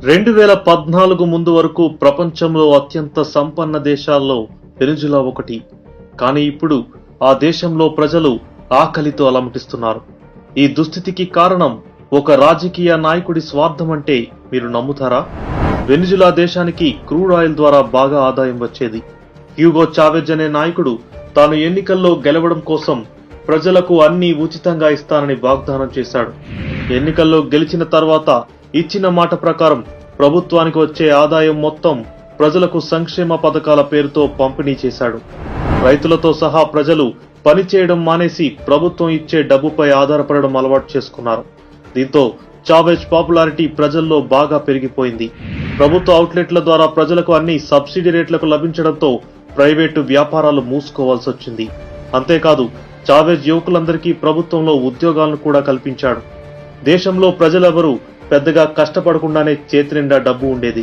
2014 ముందు వరకు ప్రపంచంలో అత్యంత సంపన్న దేశాల్లో వెనిజులా ఒకటి. కానీ ఇప్పుడు ఆ దేశంలో ప్రజలు ఆకలితో అలమటిస్తున్నారు. ఈ దుస్థితికి కారణం ఒక రాజకీయ నాయకుడి స్వార్థం అంటే మీరు నమ్ముతారా? వెనిజులా దేశానికి క్రూడ్ ఆయిల్ ద్వారా బాగా ఆదాయం వచ్చేది. హ్యూగో చావెజ్ అనే నాయకుడు తాను ఎన్నికల్లో గెలవడం కోసం ప్రజలకు అన్ని ఉచితంగా ఇస్తానని వాగ్దానం చేశాడు. ఎన్నికల్లో గెలిచిన తర్వాత ఇచ్చిన మాట ప్రకారం ప్రభుత్వానికి వచ్చే ఆదాయం మొత్తం ప్రజలకు సంక్షేమ పథకాల పేరుతో పంపిణీ చేశాడు. రైతులతో సహా ప్రజలు పనిచేయడం మానేసి ప్రభుత్వం ఇచ్చే డబ్బుపై ఆధారపడడం అలవాటు చేసుకున్నారు. దీంతో చావెజ్ పాపులారిటీ ప్రజల్లో బాగా పెరిగిపోయింది. ప్రభుత్వ అవుట్లెట్ల ద్వారా ప్రజలకు అన్ని సబ్సిడీ రేట్లకు లభించడంతో ప్రైవేటు వ్యాపారాలు మూసుకోవాల్సి వచ్చింది. అంతేకాదు చావెజ్ యువకులందరికీ ప్రభుత్వంలో ఉద్యోగాలను కూడా కల్పించాడు. దేశంలో ప్రజలెవరూ పెద్దగా కష్టపడకుండానే చేతి నిండా డబ్బు ఉండేది.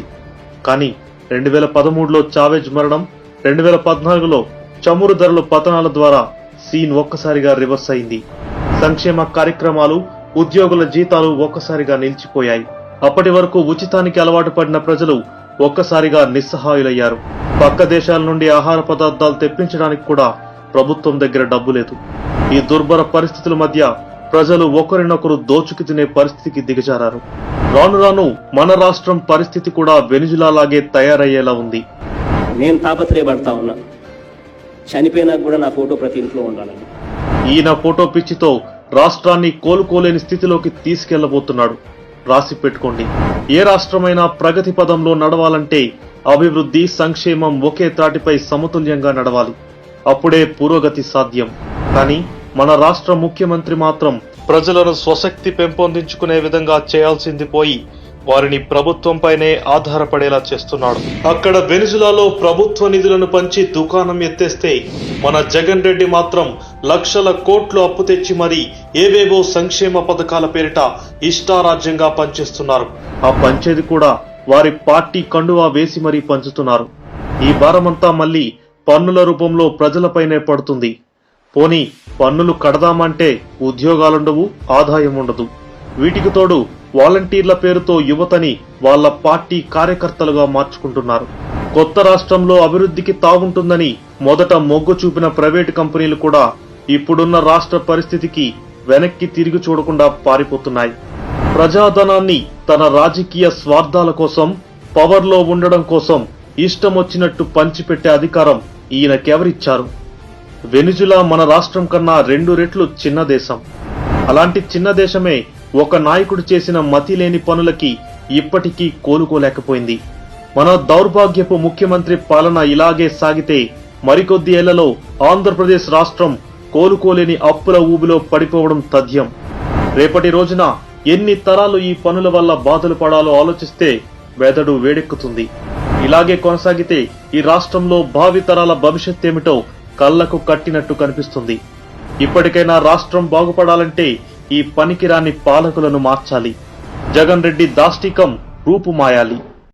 కానీ 2013లో చావెజ్ మరణం, 2014లో చమురు ధరల పతనాల ద్వారా సీన్ ఒక్కసారిగా రివర్స్ అయింది. సంక్షేమ కార్యక్రమాలు, ఉద్యోగుల జీతాలు ఒక్కసారిగా నిలిచిపోయాయి. అప్పటి వరకు ఉచితానికి అలవాటు పడిన ప్రజలు ఒక్కసారిగా నిస్సహాయులయ్యారు. పక్క దేశాల నుండి ఆహార పదార్థాలు తెప్పించడానికి కూడా ప్రభుత్వం దగ్గర డబ్బు లేదు. ఈ దుర్భర పరిస్థితుల మధ్య ప్రజలు ఒకరినొకరు దోచుకు తినే పరిస్థితికి దిగజారారు. రాను రాను మన రాష్ట్రం పరిస్థితి కూడా వెనిజులా లాగే తయారయ్యేలా ఉంది. నేను తాపత్రయపడతా ఉన్నా, చనిపోయినా కూడా నా ఫోటో ప్రతి ఇంట్లో ఉండాలని. ఈయన ఫోటో పిచ్చితో రాష్ట్రాన్ని కోలుకోలేని స్థితిలోకి తీసుకెళ్లబోతున్నాడు. రాసి పెట్టుకోండి. ఏ రాష్ట్రమైనా ప్రగతి పదంలో నడవాలంటే అభివృద్ధి, సంక్షేమం ఒకే త్రాటిపై సమతుల్యంగా నడవాలి. అప్పుడే పురోగతి సాధ్యం. కానీ మన రాష్ట్ర ముఖ్యమంత్రి మాత్రం ప్రజలను స్వశక్తి పెంపొందించుకునే విధంగా చేయాల్సింది పోయి వారిని ప్రభుత్వంపైనే ఆధారపడేలా చేస్తున్నాడు. అక్కడ వెనిజులాలో ప్రభుత్వ నిధులను పంచి దుకాణం ఎత్తేస్తే మన జగన్ రెడ్డి మాత్రం లక్షల కోట్లు అప్పు తెచ్చి మరీ ఏవేవో సంక్షేమ పథకాల పేరిట ఇష్టారాజ్యంగా పనిచేస్తున్నారు. ఆ పంచేది కూడా వారి పార్టీ కండువా వేసి మరీ పంచుతున్నారు. ఈ భారమంతా మళ్లీ పన్నుల రూపంలో ప్రజలపైనే పడుతుంది. పోనీ పన్నులు కడదామంటే ఉద్యోగాలుండవు, ఆదాయం ఉండదు. వీటికి తోడు వాలంటీర్ల పేరుతో యువతని వాళ్ల పార్టీ కార్యకర్తలుగా మార్చుకుంటున్నారు. కొత్త రాష్ట్రంలో అభివృద్ధికి తావుంటుందని మొదట మొగ్గు చూపిన ప్రైవేటు కంపెనీలు కూడా ఇప్పుడున్న రాష్ట్ర పరిస్థితికి వెనక్కి తిరిగి చూడకుండా పారిపోతున్నాయి. ప్రజాధనాన్ని తన రాజకీయ స్వార్థాల కోసం, పవర్లో ఉండడం కోసం ఇష్టం వచ్చినట్టు పంచిపెట్టే అధికారం ఈయనకెవరిచ్చారు? వెనిజులా మన రాష్ట్రం కన్నా 2 రెట్లు చిన్న దేశం. అలాంటి చిన్న దేశమే ఒక నాయకుడు చేసిన మతిలేని పనులకి ఇప్పటికీ కోలుకోలేకపోయింది. మన దౌర్భాగ్యపు ముఖ్యమంత్రి పాలన ఇలాగే సాగితే మరికొద్ది ఏళ్లలో ఆంధ్రప్రదేశ్ రాష్ట్రం కోలుకోలేని అప్పుల ఊబిలో పడిపోవడం తథ్యం. రేపటి రోజున ఎన్ని తరాలు ఈ పనుల వల్ల బాధలు పడాలో ఆలోచిస్తే వెదడు వేడెక్కుతుంది. ఇలాగే కొనసాగితే ఈ రాష్ట్రంలో భావితరాల భవిష్యత్తేమిటో కళ్లకు కట్టినట్టు కనిపిస్తుంది. ఇప్పటికైనా రాష్ట్రం బాగుపడాలంటే ఈ పనికిరాని పాలకులను మార్చాలి. జగన్ రెడ్డి దాష్టికం రూపుమాయాలి.